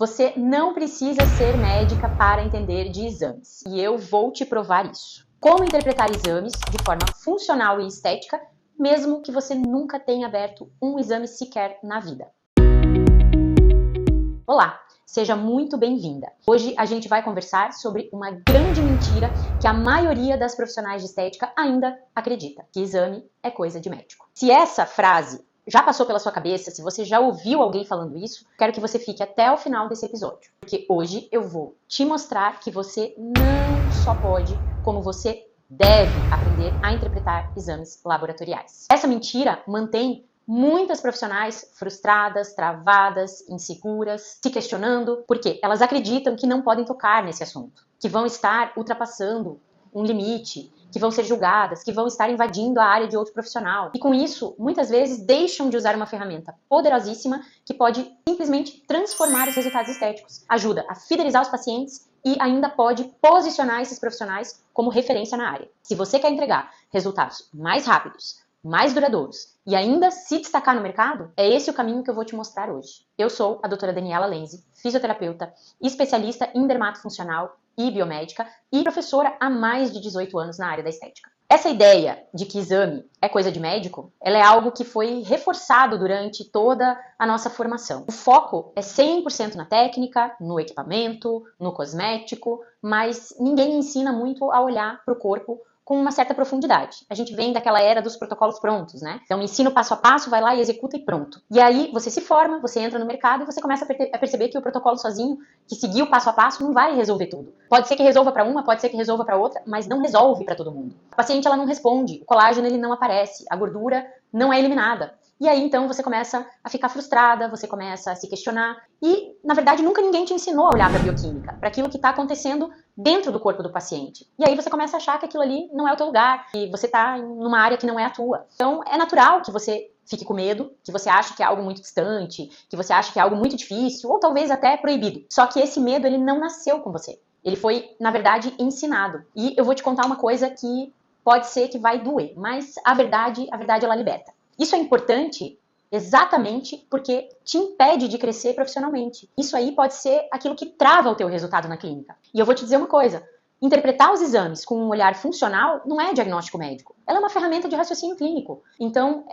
Você não precisa ser médica para entender de exames. E eu vou te provar isso. Como interpretar exames de forma funcional e estética, mesmo que você nunca tenha aberto um exame sequer na vida. Olá, seja muito bem-vinda. Hoje a gente vai conversar sobre uma grande mentira que a maioria das profissionais de estética ainda acredita, que exame é coisa de médico. Se essa frase já passou pela sua cabeça, se você já ouviu alguém falando isso, quero que você fique até o final desse episódio, porque hoje eu vou te mostrar que você não só pode, como você deve aprender a interpretar exames laboratoriais. Essa mentira mantém muitas profissionais frustradas, travadas, inseguras, se questionando, porque elas acreditam que não podem tocar nesse assunto, que vão estar ultrapassando um limite, que vão ser julgadas, que vão estar invadindo a área de outro profissional. E com isso, muitas vezes deixam de usar uma ferramenta poderosíssima que pode simplesmente transformar os resultados estéticos. Ajuda a fidelizar os pacientes e ainda pode posicionar esses profissionais como referência na área. Se você quer entregar resultados mais rápidos, mais duradouros e ainda se destacar no mercado, é esse o caminho que eu vou te mostrar hoje. Eu sou a doutora Daniela Lenzi, fisioterapeuta, especialista em dermatofuncional e biomédica e professora há mais de 18 anos na área da estética. Essa ideia de que exame é coisa de médico, ela é algo que foi reforçado durante toda a nossa formação. O foco é 100% na técnica, no equipamento, no cosmético, mas ninguém ensina muito a olhar para o corpo com uma certa profundidade. A gente vem daquela era dos protocolos prontos, né? Então, ensina o passo a passo, vai lá e executa e pronto. E aí, você se forma, você entra no mercado e você começa a perceber que o protocolo sozinho, que seguir o passo a passo, não vai resolver tudo. Pode ser que resolva para uma, pode ser que resolva para outra, mas não resolve para todo mundo. A paciente, ela não responde, o colágeno, ele não aparece, a gordura não é eliminada. E aí, então, você começa a ficar frustrada, você começa a se questionar. E, na verdade, nunca ninguém te ensinou a olhar para a bioquímica, para aquilo que está acontecendo dentro do corpo do paciente. E aí você começa a achar que aquilo ali não é o teu lugar, que você está numa área que não é a tua. Então, é natural que você fique com medo, que você ache que é algo muito distante, que você ache que é algo muito difícil, ou talvez até proibido. Só que esse medo, ele não nasceu com você. Ele foi, na verdade, ensinado. E eu vou te contar uma coisa que pode ser que vai doer, mas a verdade ela liberta. Isso é importante exatamente porque te impede de crescer profissionalmente. Isso aí pode ser aquilo que trava o teu resultado na clínica. E eu vou te dizer uma coisa, interpretar os exames com um olhar funcional não é diagnóstico médico. Ela é uma ferramenta de raciocínio clínico. Então,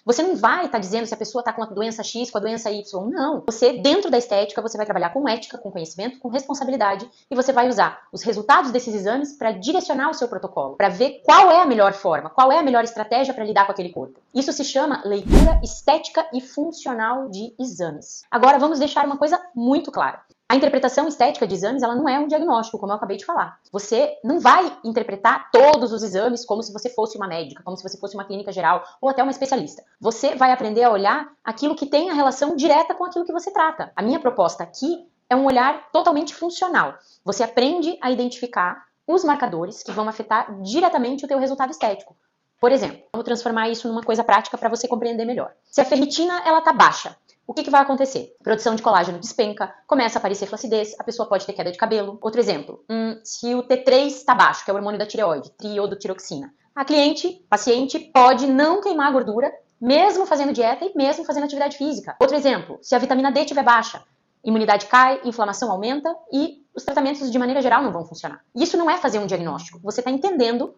você não vai estar dizendo se a pessoa está com a doença X, com a doença Y. Não. Você, dentro da estética, você vai trabalhar com ética, com conhecimento, com responsabilidade e você vai usar os resultados desses exames para direcionar o seu protocolo, para ver qual é a melhor forma, qual é a melhor estratégia para lidar com aquele corpo. Isso se chama leitura estética e funcional de exames. Agora, vamos deixar uma coisa muito clara. A interpretação estética de exames, ela não é um diagnóstico, como eu acabei de falar. Você não vai interpretar todos os exames como se você fosse uma médica, como se você fosse uma clínica geral ou até uma especialista. Você vai aprender a olhar aquilo que tem a relação direta com aquilo que você trata. A minha proposta aqui é um olhar totalmente funcional. Você aprende a identificar os marcadores que vão afetar diretamente o teu resultado estético. Por exemplo, vamos transformar isso numa coisa prática para você compreender melhor. Se a ferritina ela tá baixa, o que vai acontecer? A produção de colágeno despenca, começa a aparecer flacidez, a pessoa pode ter queda de cabelo. Outro exemplo, se o T3 está baixo, que é o hormônio da tireoide, triodotiroxina, a paciente pode não queimar a gordura, mesmo fazendo dieta e mesmo fazendo atividade física. Outro exemplo, se a vitamina D estiver baixa, imunidade cai, inflamação aumenta e os tratamentos de maneira geral não vão funcionar. Isso não é fazer um diagnóstico, você está entendendo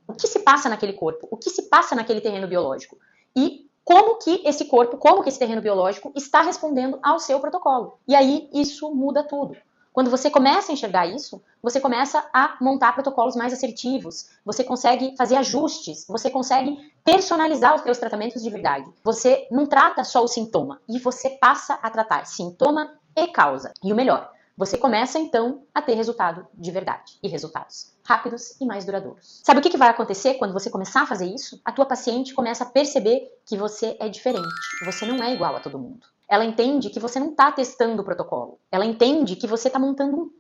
o que se passa naquele corpo, o que se passa naquele terreno biológico e como que esse corpo, como que esse terreno biológico está respondendo ao seu protocolo. E aí isso muda tudo. Quando você começa a enxergar isso, você começa a montar protocolos mais assertivos, você consegue fazer ajustes, você consegue personalizar os seus tratamentos de verdade. Você não trata só o sintoma, e você passa a tratar sintoma e causa. E o melhor, você começa então a ter resultado de verdade e resultados rápidos e mais duradouros. Sabe o que vai acontecer quando você começar a fazer isso? A tua paciente começa a perceber que você é diferente, você não é igual a todo mundo. Ela entende que você não está testando o protocolo, ela entende que você está montando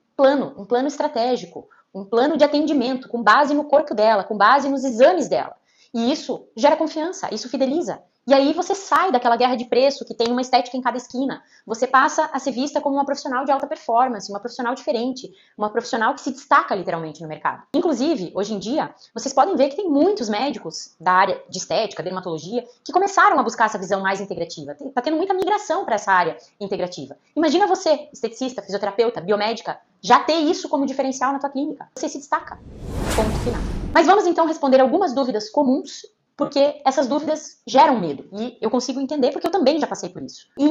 um plano estratégico, um plano de atendimento com base no corpo dela, com base nos exames dela. E isso gera confiança, isso fideliza. E aí você sai daquela guerra de preço que tem uma estética em cada esquina. Você passa a ser vista como uma profissional de alta performance, uma profissional diferente, uma profissional que se destaca literalmente no mercado. Inclusive, hoje em dia, vocês podem ver que tem muitos médicos da área de estética, dermatologia, que começaram a buscar essa visão mais integrativa. Está tendo muita migração para essa área integrativa. Imagina você, esteticista, fisioterapeuta, biomédica, já ter isso como diferencial na tua clínica. Você se destaca. Ponto final. Mas vamos então responder algumas dúvidas comuns, porque essas dúvidas geram medo. E eu consigo entender porque eu também já passei por isso. E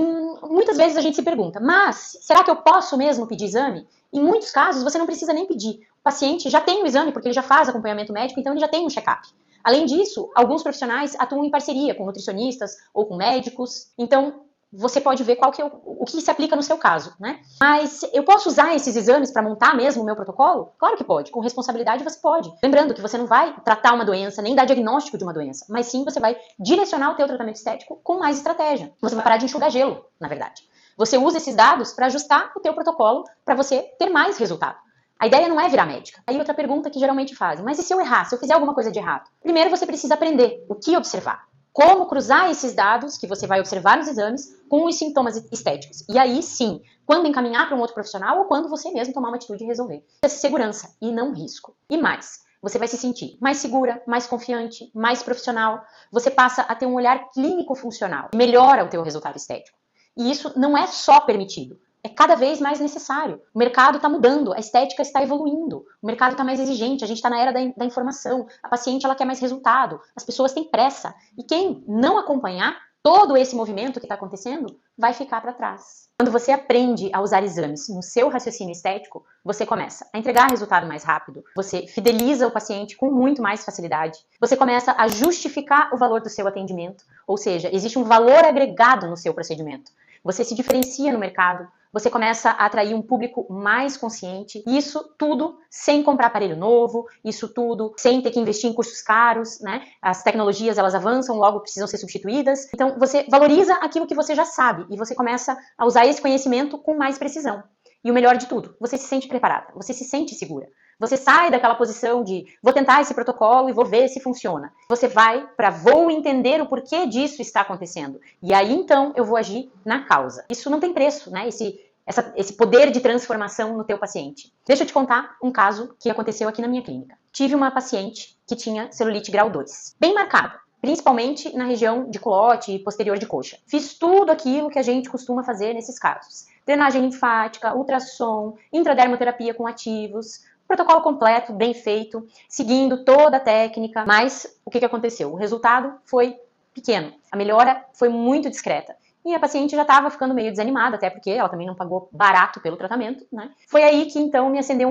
muitas vezes a gente se pergunta, mas será que eu posso mesmo pedir exame? Em muitos casos você não precisa nem pedir. O paciente já tem o exame porque ele já faz acompanhamento médico, então ele já tem um check-up. Além disso, alguns profissionais atuam em parceria com nutricionistas ou com médicos. Então, você pode ver qual que é o que se aplica no seu caso, né? Mas eu posso usar esses exames para montar mesmo o meu protocolo? Claro que pode, com responsabilidade você pode. Lembrando que você não vai tratar uma doença, nem dar diagnóstico de uma doença, mas sim você vai direcionar o teu tratamento estético com mais estratégia. Você vai parar de enxugar gelo, na verdade. Você usa esses dados para ajustar o teu protocolo para você ter mais resultado. A ideia não é virar médica. Aí outra pergunta que geralmente fazem, mas e se eu errar, se eu fizer alguma coisa de errado? Primeiro você precisa aprender o que observar. Como cruzar esses dados que você vai observar nos exames com os sintomas estéticos. E aí sim, quando encaminhar para um outro profissional ou quando você mesmo tomar uma atitude e resolver. Essa segurança e não risco. E mais, você vai se sentir mais segura, mais confiante, mais profissional. Você passa a ter um olhar clínico funcional. Melhora o teu resultado estético. E isso não é só permitido. É cada vez mais necessário. O mercado está mudando, a estética está evoluindo, o mercado está mais exigente, a gente está na era da informação, a paciente ela quer mais resultado, as pessoas têm pressa. E quem não acompanhar todo esse movimento que está acontecendo vai ficar para trás. Quando você aprende a usar exames no seu raciocínio estético, você começa a entregar resultado mais rápido, você fideliza o paciente com muito mais facilidade, você começa a justificar o valor do seu atendimento, ou seja, existe um valor agregado no seu procedimento. Você se diferencia no mercado, você começa a atrair um público mais consciente, e isso tudo sem comprar aparelho novo, isso tudo sem ter que investir em cursos caros, né? As tecnologias elas avançam, logo precisam ser substituídas. Então você valoriza aquilo que você já sabe e você começa a usar esse conhecimento com mais precisão. E o melhor de tudo, você se sente preparada, você se sente segura. Você sai daquela posição de vou tentar esse protocolo e vou ver se funciona. Você vai para vou entender o porquê disso está acontecendo. E aí então eu vou agir na causa. Isso não tem preço, né? Esse poder de transformação no teu paciente. Deixa eu te contar um caso que aconteceu aqui na minha clínica. Tive uma paciente que tinha celulite grau 2, bem marcada, principalmente na região de culote e posterior de coxa. Fiz tudo aquilo que a gente costuma fazer nesses casos. Drenagem linfática, ultrassom, intradermoterapia com ativos, protocolo completo, bem feito, seguindo toda a técnica, mas o que aconteceu? O resultado foi pequeno, a melhora foi muito discreta. E a paciente já estava ficando meio desanimada, até porque ela também não pagou barato pelo tratamento, né? Foi aí que então me acendeu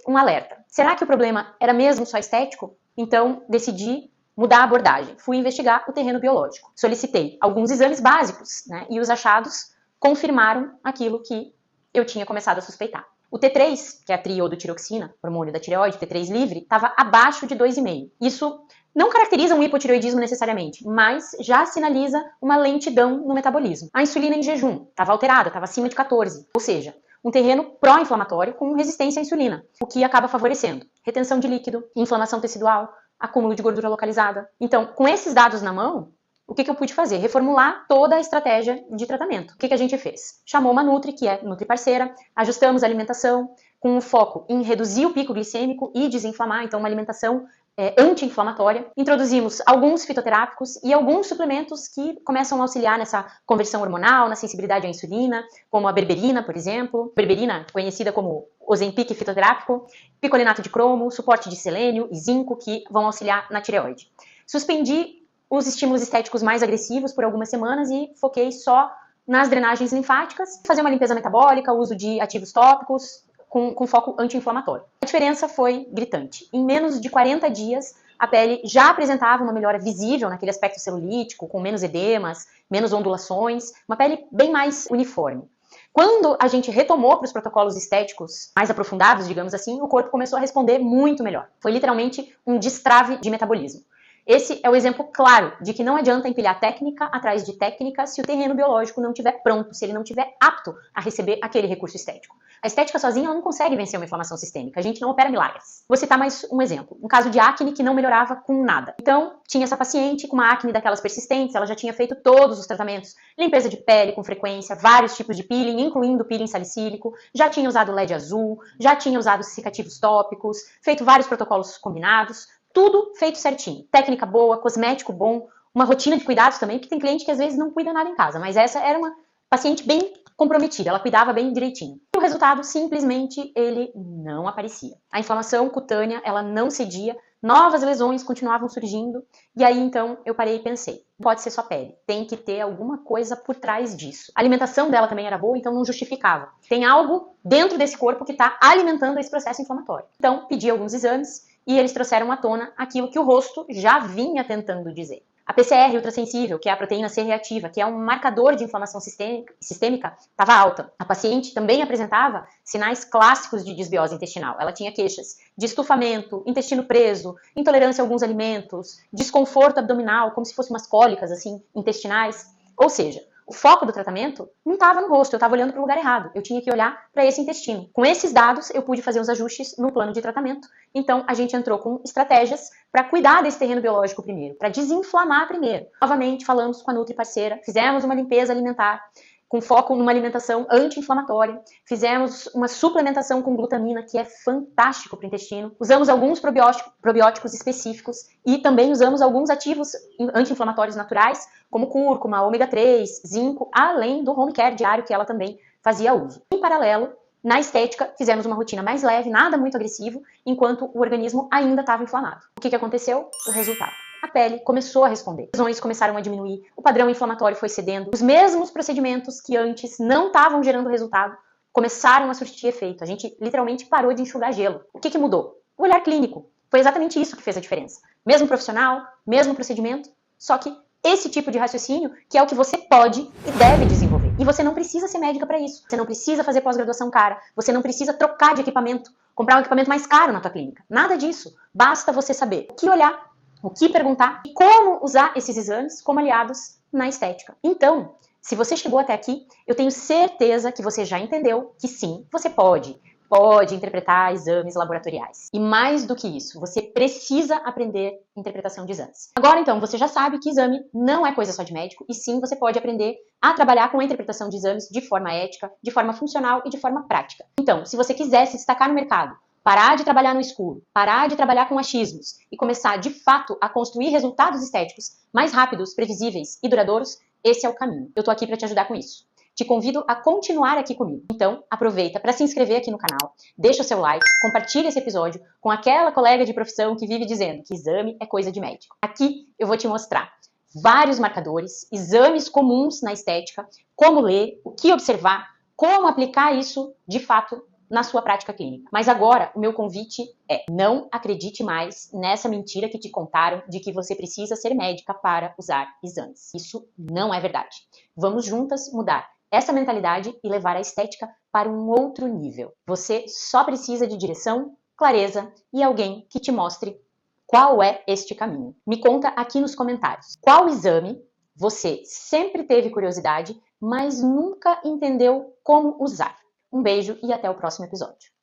um alerta. Será que o problema era mesmo só estético? Então decidi mudar a abordagem. Fui investigar o terreno biológico. Solicitei alguns exames básicos, né? E os achados confirmaram aquilo que eu tinha começado a suspeitar. O T3, que é a triiodotiroxina, hormônio da tireoide, T3 livre, estava abaixo de 2,5. Isso não caracteriza um hipotireoidismo necessariamente, mas já sinaliza uma lentidão no metabolismo. A insulina em jejum estava alterada, estava acima de 14, ou seja, um terreno pró-inflamatório com resistência à insulina, o que acaba favorecendo retenção de líquido, inflamação tecidual, acúmulo de gordura localizada. Então, com esses dados na mão, o que eu pude fazer? Reformular toda a estratégia de tratamento. O que a gente fez? Chamou uma Nutri, que é Nutri parceira, ajustamos a alimentação com um foco em reduzir o pico glicêmico e desinflamar, então uma alimentação anti-inflamatória. Introduzimos alguns fitoterápicos e alguns suplementos que começam a auxiliar nessa conversão hormonal, na sensibilidade à insulina, como a berberina, por exemplo. Berberina, conhecida como Ozempic fitoterápico, picolinato de cromo, suporte de selênio e zinco, que vão auxiliar na tireoide. Suspendi os estímulos estéticos mais agressivos por algumas semanas e foquei só nas drenagens linfáticas, fazer uma limpeza metabólica, uso de ativos tópicos, com foco anti-inflamatório. A diferença foi gritante. Em menos de 40 dias, a pele já apresentava uma melhora visível naquele aspecto celulítico, com menos edemas, menos ondulações, uma pele bem mais uniforme. Quando a gente retomou para os protocolos estéticos mais aprofundados, digamos assim, o corpo começou a responder muito melhor. Foi literalmente um destrave de metabolismo. Esse é o exemplo claro de que não adianta empilhar técnica atrás de técnica se o terreno biológico não estiver pronto, se ele não estiver apto a receber aquele recurso estético. A estética sozinha ela não consegue vencer uma inflamação sistêmica, a gente não opera milagres. Vou citar mais um exemplo, um caso de acne que não melhorava com nada. Então, tinha essa paciente com uma acne daquelas persistentes, ela já tinha feito todos os tratamentos, limpeza de pele com frequência, vários tipos de peeling, incluindo peeling salicílico, já tinha usado LED azul, já tinha usado cicativos tópicos, feito vários protocolos combinados, tudo feito certinho. Técnica boa, cosmético bom, uma rotina de cuidados também, porque tem cliente que às vezes não cuida nada em casa, mas essa era uma paciente bem comprometida, ela cuidava bem direitinho. E o resultado, simplesmente, ele não aparecia. A inflamação cutânea, ela não cedia, novas lesões continuavam surgindo, e aí então eu parei e pensei, pode ser só pele, tem que ter alguma coisa por trás disso. A alimentação dela também era boa, então não justificava. Tem algo dentro desse corpo que está alimentando esse processo inflamatório. Então, pedi alguns exames, e eles trouxeram à tona aquilo que o rosto já vinha tentando dizer. A PCR ultrassensível, que é a proteína C reativa, que é um marcador de inflamação sistêmica, estava alta. A paciente também apresentava sinais clássicos de desbiose intestinal. Ela tinha queixas de estufamento, intestino preso, intolerância a alguns alimentos, desconforto abdominal, como se fossem umas cólicas assim, intestinais. Ou seja, o foco do tratamento não estava no rosto, eu estava olhando para o lugar errado. Eu tinha que olhar para esse intestino. Com esses dados, eu pude fazer os ajustes no plano de tratamento. Então, a gente entrou com estratégias para cuidar desse terreno biológico primeiro, para desinflamar primeiro. Novamente, falamos com a Nutri parceira, fizemos uma limpeza alimentar com foco numa alimentação anti-inflamatória. Fizemos uma suplementação com glutamina, que é fantástico para o intestino. Usamos alguns probióticos específicos e também usamos alguns ativos anti-inflamatórios naturais, como cúrcuma, ômega 3, zinco, além do home care diário, que ela também fazia uso. Em paralelo, na estética, fizemos uma rotina mais leve, nada muito agressivo, enquanto o organismo ainda estava inflamado. O que aconteceu? O resultado. A pele começou a responder. As lesões começaram a diminuir, o padrão inflamatório foi cedendo, os mesmos procedimentos que antes não estavam gerando resultado começaram a surtir efeito. A gente literalmente parou de enxugar gelo. O que mudou? O olhar clínico. Foi exatamente isso que fez a diferença. Mesmo profissional, mesmo procedimento, só que esse tipo de raciocínio que é o que você pode e deve desenvolver. E você não precisa ser médica para isso. Você não precisa fazer pós-graduação cara. Você não precisa trocar de equipamento, comprar um equipamento mais caro na tua clínica. Nada disso. Basta você saber o que olhar, o que perguntar e como usar esses exames como aliados na estética. Então, se você chegou até aqui, eu tenho certeza que você já entendeu que sim, você pode interpretar exames laboratoriais. E mais do que isso, você precisa aprender interpretação de exames. Agora, então, você já sabe que exame não é coisa só de médico, e sim, você pode aprender a trabalhar com a interpretação de exames de forma ética, de forma funcional e de forma prática. Então, se você quiser se destacar no mercado, parar de trabalhar no escuro, parar de trabalhar com achismos e começar, de fato, a construir resultados estéticos mais rápidos, previsíveis e duradouros, esse é o caminho. Eu tô aqui para te ajudar com isso. Te convido a continuar aqui comigo. Então, aproveita para se inscrever aqui no canal, deixa o seu like, compartilha esse episódio com aquela colega de profissão que vive dizendo que exame é coisa de médico. Aqui eu vou te mostrar vários marcadores, exames comuns na estética, como ler, o que observar, como aplicar isso, de fato, na sua prática clínica. Mas agora, o meu convite é: não acredite mais nessa mentira que te contaram de que você precisa ser médica para usar exames. Isso não é verdade. Vamos juntas mudar essa mentalidade e levar a estética para um outro nível. Você só precisa de direção, clareza e alguém que te mostre qual é este caminho. Me conta aqui nos comentários. Qual exame você sempre teve curiosidade, mas nunca entendeu como usar? Um beijo e até o próximo episódio.